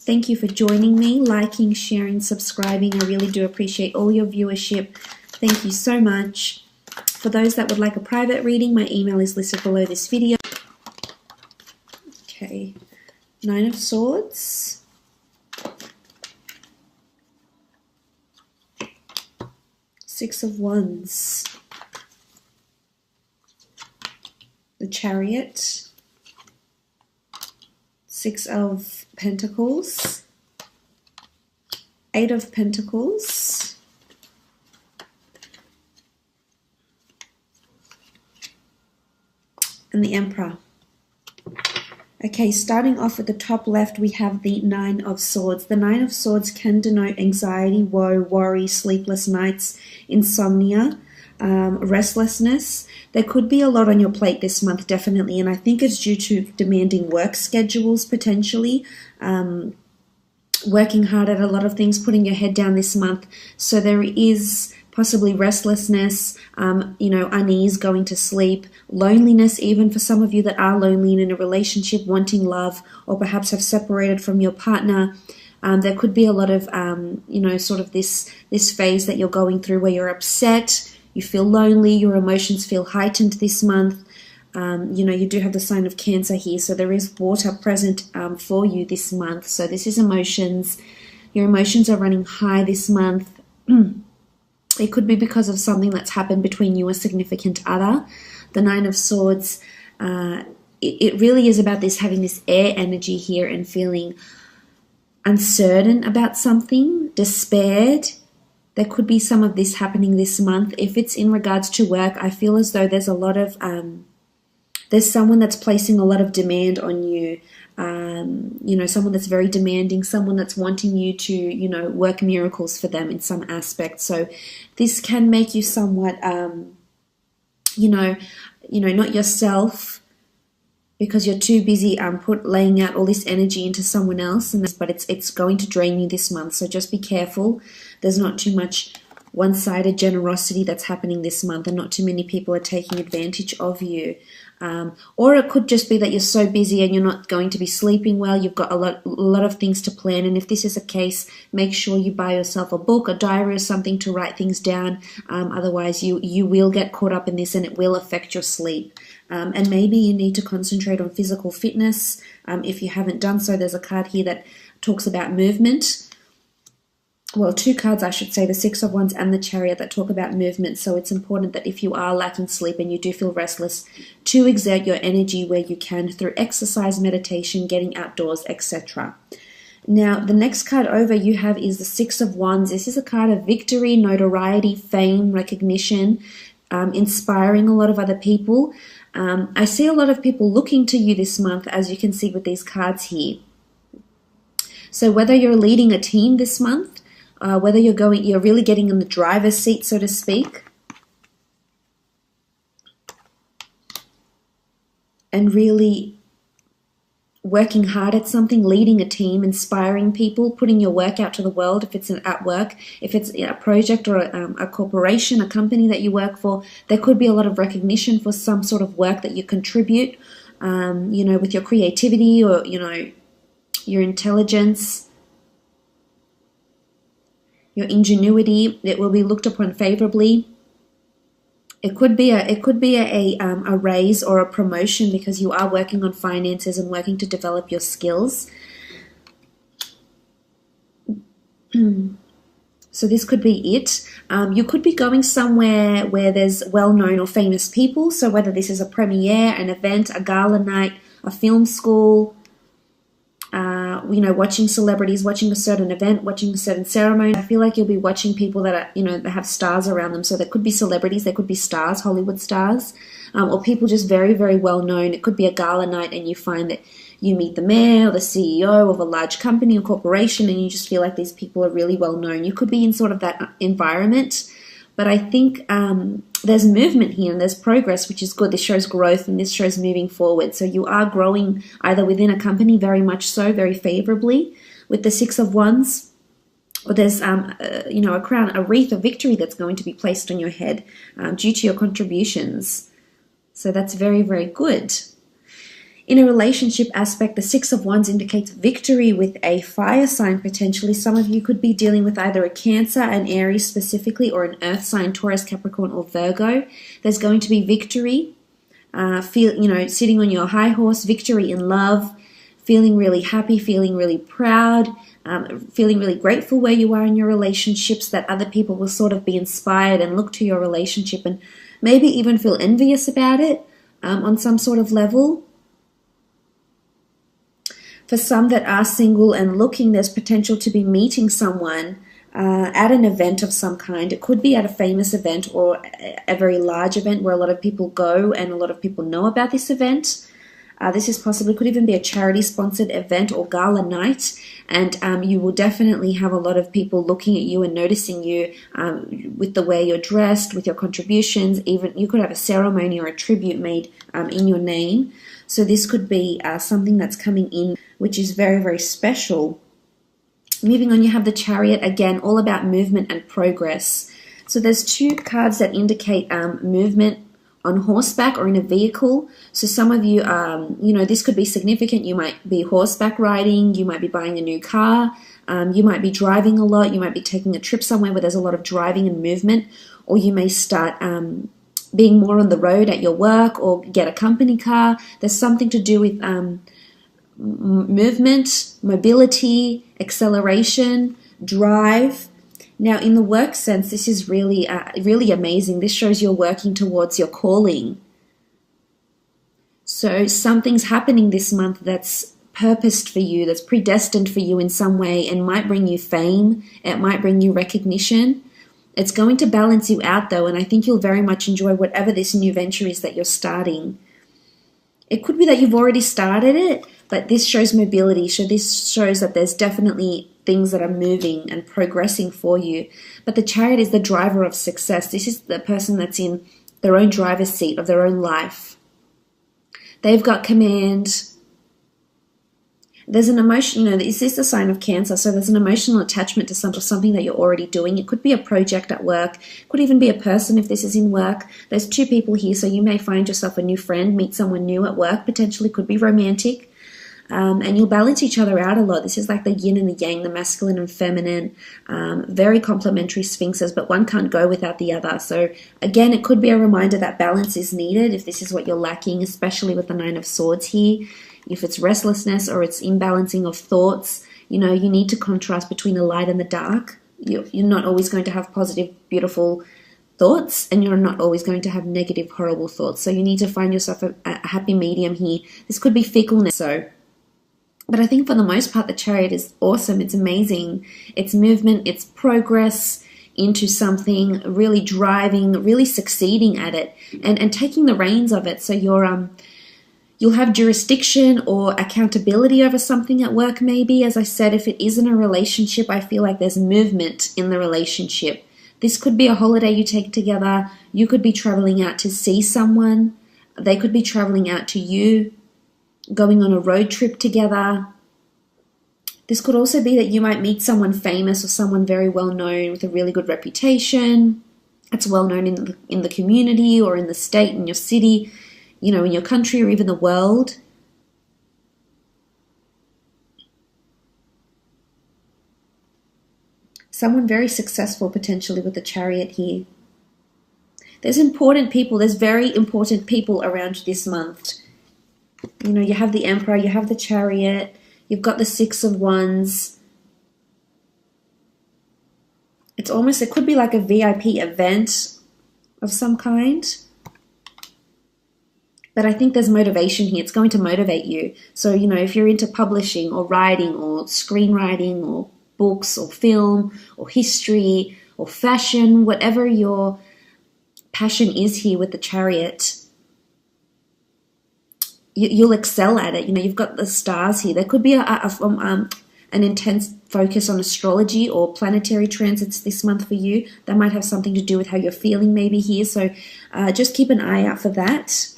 Thank you for joining me, liking, sharing, subscribing. I really do appreciate all your viewership. Thank you so much. For those that would like a private reading, my email is listed below this video. Okay, 9 of Swords. Six of Wands. The Chariot. 6 of Pentacles. 8 of Pentacles. And the Emperor. Okay, starting off at the top left, we have the 9 of Swords. The 9 of Swords can denote anxiety, woe, worry, sleepless nights, insomnia, restlessness. There could be a lot on your plate this month, definitely, and I think it's due to demanding work schedules, potentially, working hard at a lot of things, putting your head down this month. So there is possibly restlessness, unease, going to sleep, loneliness, even for some of you that are lonely and in a relationship, wanting love, or perhaps have separated from your partner. There could be a lot of, sort of this phase that you're going through where you're upset, you feel lonely, your emotions feel heightened this month. You do have the sign of Cancer here, so there is water present for you this month. So this is emotions. Your emotions are running high this month. It could be because of something that's happened between you and a significant other. The 9 of Swords, it really is about this, having this air energy here and feeling uncertain about something, despaired. There could be some of this happening this month. If it's in regards to work, I feel as though there's a lot of, there's someone that's placing a lot of demand on you. Someone that's very demanding, someone that's wanting you to, work miracles for them in some aspect. So this can make you somewhat, not yourself, because you're too busy laying out all this energy into someone else, but it's going to drain you this month. So just be careful. There's not too much one-sided generosity that's happening this month, and not too many people are taking advantage of you. Or it could just be that you're so busy and you're not going to be sleeping well. You've got a lot of things to plan, and if this is a case, make sure you buy yourself a book, a diary, or something to write things down. Otherwise, you will get caught up in this, and it will affect your sleep. And maybe you need to concentrate on physical fitness. If you haven't done so, there's a card here that talks about movement. Well, 2 cards, I should say, the 6 of Wands and the Chariot, that talk about movement. So it's important that if you are lacking sleep and you do feel restless, to exert your energy where you can through exercise, meditation, getting outdoors, etc. Now, the next card over you have is the 6 of Wands. This is a card of victory, notoriety, fame, recognition, inspiring a lot of other people. I see a lot of people looking to you this month, as you can see with these cards here. So whether you're leading a team this month, whether you're really getting in the driver's seat, so to speak, and really working hard at something, leading a team, inspiring people, putting your work out to the world. If it's at work, if it's a project or a corporation, a company that you work for, there could be a lot of recognition for some sort of work that you contribute, with your creativity or, your intelligence, your ingenuity. It will be looked upon favorably. It could be a raise or a promotion because you are working on finances and working to develop your skills. So this could be it. You could be going somewhere where there's well-known or famous people. So whether this is a premiere, an event, a gala night, a film school, watching celebrities, watching a certain event, watching a certain ceremony. I feel like you'll be watching people that are, that have stars around them. So there could be celebrities, there could be stars, Hollywood stars, or people just very, very well known. It could be a gala night and you find that you meet the mayor or the CEO of a large company or corporation and you just feel like these people are really well known. You could be in sort of that environment. But I think there's movement here and there's progress, which is good. This shows growth and this shows moving forward. So you are growing either within a company, very much so, very favorably with the 6 of Wands, or there's a crown, a wreath of victory that's going to be placed on your head due to your contributions. So that's very, very good. In a relationship aspect, the Six of Wands indicates victory with a fire sign potentially. Some of you could be dealing with either a Cancer, an Aries specifically, or an earth sign, Taurus, Capricorn, or Virgo. There's going to be victory, sitting on your high horse, victory in love, feeling really happy, feeling really proud, feeling really grateful where you are in your relationships, that other people will sort of be inspired and look to your relationship and maybe even feel envious about it on some sort of level. For some that are single and looking, there's potential to be meeting someone at an event of some kind. It could be at a famous event or a very large event where a lot of people go and a lot of people know about this event. This is possibly, could even be a charity-sponsored event or gala night, and you will definitely have a lot of people looking at you and noticing you with the way you're dressed, with your contributions. Even you could have a ceremony or a tribute made in your name. So this could be something that's coming in, which is very, very special. Moving on, you have the Chariot, again, all about movement and progress. So there's two cards that indicate movement on horseback or in a vehicle. So some of you, this could be significant. You might be horseback riding, you might be buying a new car, you might be driving a lot, you might be taking a trip somewhere where there's a lot of driving and movement, or you may start being more on the road at your work or get a company car. There's something to do with movement, mobility, acceleration, drive. Now, in the work sense, this is really, really amazing. This shows you're working towards your calling. So something's happening this month that's purposed for you, that's predestined for you in some way, and might bring you fame. It might bring you recognition. It's going to balance you out, though, and I think you'll very much enjoy whatever this new venture is that you're starting. It could be that you've already started it, but this shows mobility. So this shows that there's definitely things that are moving and progressing for you. But the Chariot is the driver of success. This is the person that's in their own driver's seat of their own life. They've got command. There's an emotion, this is the sign of Cancer, so there's an emotional attachment to something that you're already doing. It could be a project at work, could even be a person if this is in work. There's two people here, so you may find yourself a new friend, meet someone new at work, potentially could be romantic, and you'll balance each other out a lot. This is like the yin and the yang, the masculine and feminine, very complementary sphinxes, but one can't go without the other. So again, it could be a reminder that balance is needed if this is what you're lacking, especially with the Nine of Swords here. If it's restlessness or it's imbalancing of thoughts, you need to contrast between the light and the dark. You're not always going to have positive, beautiful thoughts, and you're not always going to have negative, horrible thoughts. So you need to find yourself a happy medium here. This could be fickleness. But I think for the most part, the Chariot is awesome. It's amazing. It's movement, it's progress into something, really driving, really succeeding at it, and taking the reins of it. So you'll have jurisdiction or accountability over something at work maybe. As I said, if it isn't a relationship, I feel like there's movement in the relationship. This could be a holiday you take together. You could be traveling out to see someone. They could be traveling out to you, going on a road trip together. This could also be that you might meet someone famous or someone very well known with a really good reputation. It's well known in the community or in the state, in your city, in your country or even the world. Someone very successful potentially with the Chariot here. There's important people, there's very important people around this month. You have the Emperor, you have the Chariot, you've got the Six of Wands. It could be like a VIP event of some kind. But I think there's motivation here. It's going to motivate you. So, if you're into publishing or writing or screenwriting or books or film or history or fashion, whatever your passion is here with the Chariot, you'll excel at it. You've got the stars here. There could be an intense focus on astrology or planetary transits this month for you. That might have something to do with how you're feeling maybe here. So just keep an eye out for that.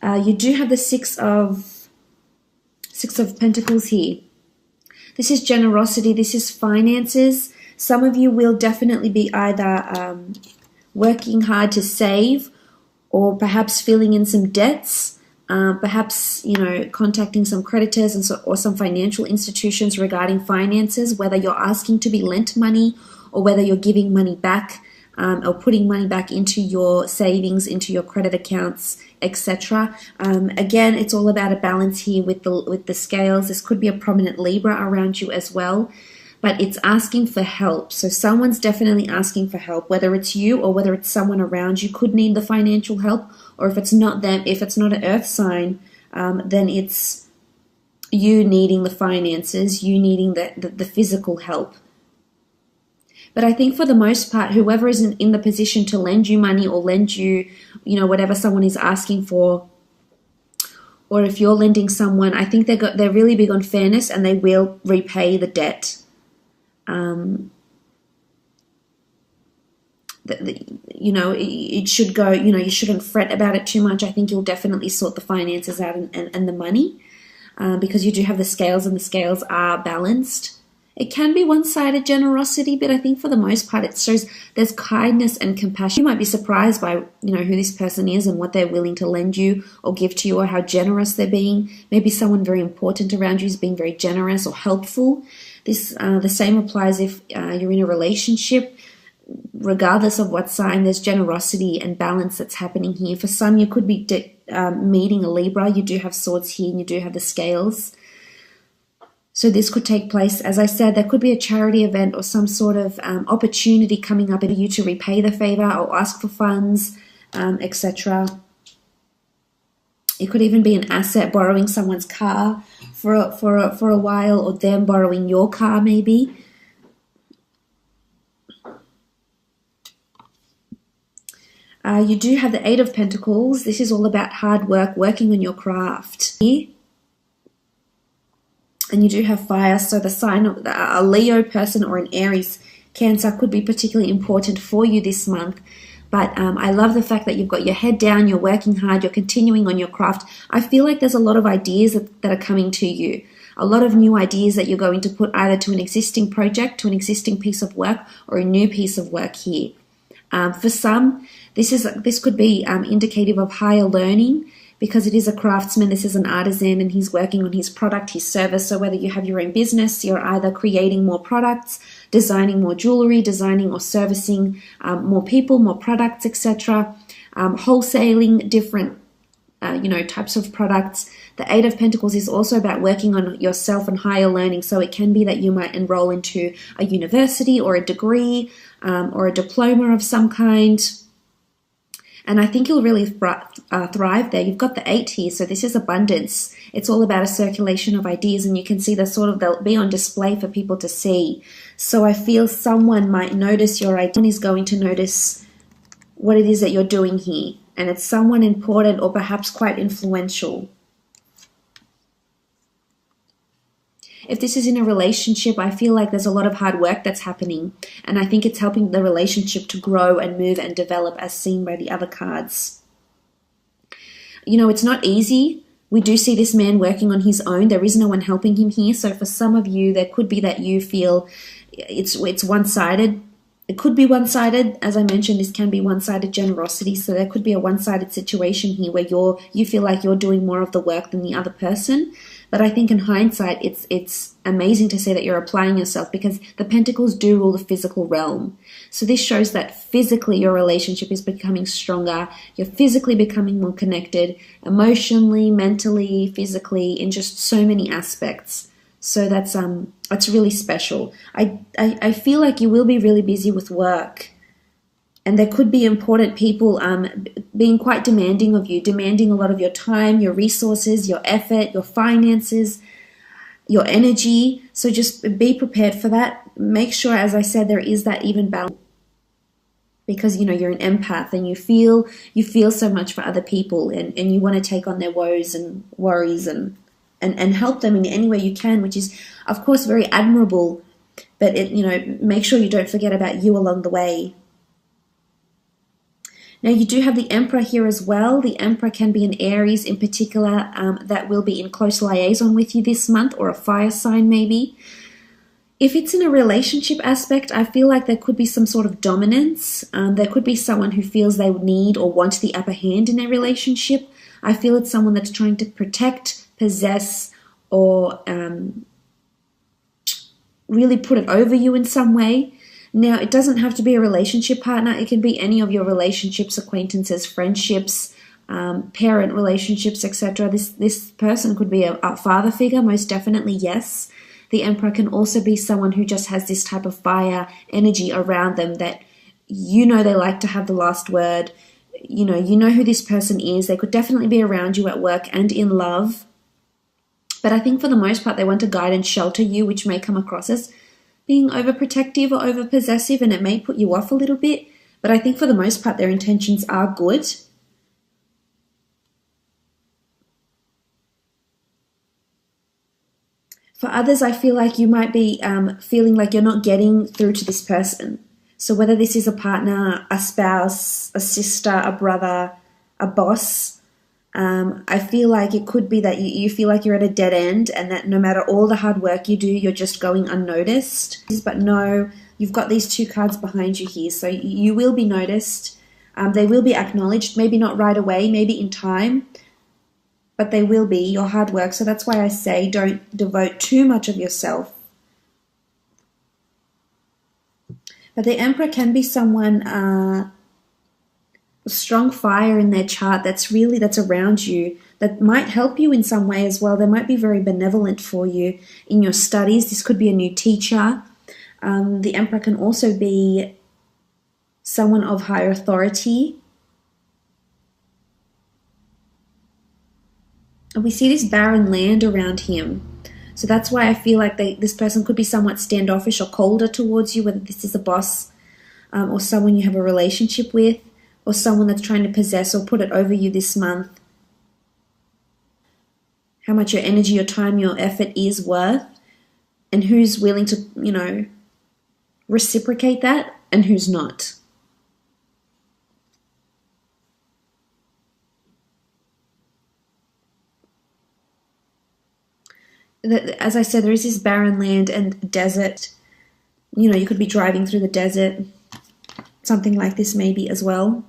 You do have the Six of Pentacles here. This is generosity. This is finances. Some of you will definitely be either working hard to save or perhaps filling in some debts. Perhaps, contacting some creditors or some financial institutions regarding finances, whether you're asking to be lent money or whether you're giving money back, or putting money back into your savings, into your credit accounts, etc. Again, it's all about a balance here with the scales. This could be a prominent Libra around you as well, but it's asking for help. So someone's definitely asking for help, whether it's you or whether it's someone around you could need the financial help, or if it's not them, if it's not an earth sign, then it's you needing the finances, you needing the physical help. But I think for the most part, whoever is in the position to lend you money or lend you, whatever someone is asking for, or if you're lending someone, I think they're really big on fairness and they will repay the debt. It should go, you shouldn't fret about it too much. I think you'll definitely sort the finances out and the money, because you do have the scales and the scales are balanced. It can be one-sided generosity, but I think for the most part it shows there's kindness and compassion. You might be surprised by, who this person is and what they're willing to lend you or give to you, or how generous they're being. Maybe someone very important around you is being very generous or helpful. The same applies if you're in a relationship. Regardless of what sign, there's generosity and balance that's happening here. For some, you could be meeting a Libra. You do have swords here and you do have the scales. So this could take place, as I said, there could be a charity event or some sort of opportunity coming up for you to repay the favor or ask for funds, etc. It could even be an asset, borrowing someone's car for a while, or them borrowing your car maybe. You do have the Eight of Pentacles. This is all about hard work, working on your craft. And you do have fire, so the sign of a Leo person or an Aries, Cancer could be particularly important for you this month. But I love the fact that you've got your head down, you're working hard, you're continuing on your craft. I feel like there's a lot of ideas that are coming to you. A lot of new ideas that you're going to put either to an existing project, to an existing piece of work, or a new piece of work here. For some, this could be indicative of higher learning, because it is a craftsman, this is an artisan, and he's working on his product, his service. So whether you have your own business, you're either creating more products, designing more jewelry, designing or servicing more people, more products, etc. Wholesaling different types of products. The Eight of Pentacles is also about working on yourself and higher learning. So it can be that you might enroll into a university or a degree or a diploma of some kind. And I think you'll really thrive there. You've got the 8 here, so this is abundance. It's all about a circulation of ideas, and you can see they'll be on display for people to see. So I feel someone might notice your idea, is going to notice what it is that you're doing here. And it's someone important or perhaps quite influential. If this is in a relationship, I feel like there's a lot of hard work that's happening, and I think it's helping the relationship to grow and move and develop, as seen by the other cards. It's not easy. We do see this man working on his own. There is no one helping him here. So for some of you, there could be that you feel it's one-sided. It could be one-sided. As I mentioned, this can be one-sided generosity. So there could be a one-sided situation here where you feel like you're doing more of the work than the other person. But I think in hindsight, it's amazing to see that you're applying yourself, because the Pentacles do rule the physical realm. So this shows that physically your relationship is becoming stronger. You're physically becoming more connected, emotionally, mentally, physically, in just so many aspects. So that's really special. I feel like you will be really busy with work. And there could be important people being quite demanding of you, demanding a lot of your time, your resources, your effort, your finances, your energy. So just be prepared for that. Make sure, as I said, there is that even balance, because you're an empath and you feel so much for other people, and you want to take on their woes and worries and help them in any way you can, which is of course very admirable. But make sure you don't forget about you along the way. Now you do have the Emperor here as well. The Emperor can be an Aries in particular that will be in close liaison with you this month, or a fire sign maybe. If it's in a relationship aspect, I feel like there could be some sort of dominance. There could be someone who feels they need or want the upper hand in a relationship. I feel it's someone that's trying to protect, possess, or really put it over you in some way. Now, it doesn't have to be a relationship partner. It can be any of your relationships, acquaintances, friendships, parent relationships, etc. This person could be a father figure, most definitely, yes. The Emperor can also be someone who just has this type of fire energy around them that they like to have the last word. You know who this person is. They could definitely be around you at work and in love. But I think for the most part, they want to guide and shelter you, which may come across as being overprotective or overpossessive, and it may put you off a little bit. But I think for the most part, their intentions are good. For others, I feel like you might be feeling like you're not getting through to this person. So whether this is a partner, a spouse, a sister, a brother, a boss, I feel like it could be that you feel like you're at a dead end, and that no matter all the hard work you do, you're just going unnoticed. But no, you've got these two cards behind you here, so you will be noticed. They will be acknowledged, maybe not right away, maybe in time, but they will be your hard work. So that's why I say don't devote too much of yourself. But the Emperor can be someone strong fire in their chart that's around you, that might help you in some way as well. They might be very benevolent for you in your studies. This could be a new teacher. The Emperor can also be someone of higher authority. And we see this barren land around him. So that's why I feel like this person could be somewhat standoffish or colder towards you, whether this is a boss or someone you have a relationship with, or someone that's trying to possess or put it over you this month. How much your energy, your time, your effort is worth, and who's willing to, reciprocate that and who's not. As I said, there is this barren land and desert. You could be driving through the desert. Something like this maybe as well.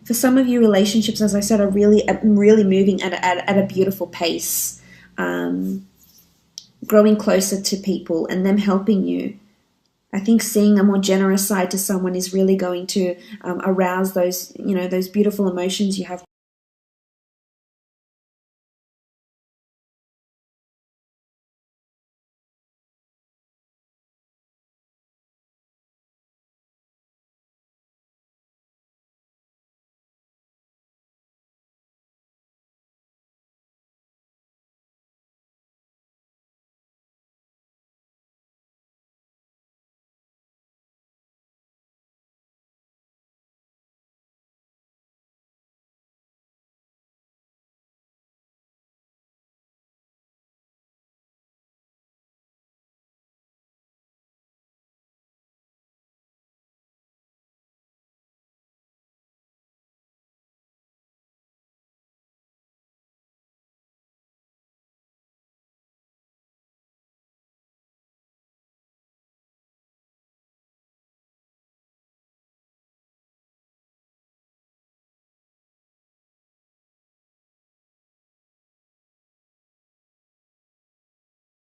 For some of you, relationships, as I said, are really moving at a beautiful pace, growing closer to people and them helping you. I think seeing a more generous side to someone is really going to arouse those beautiful emotions you have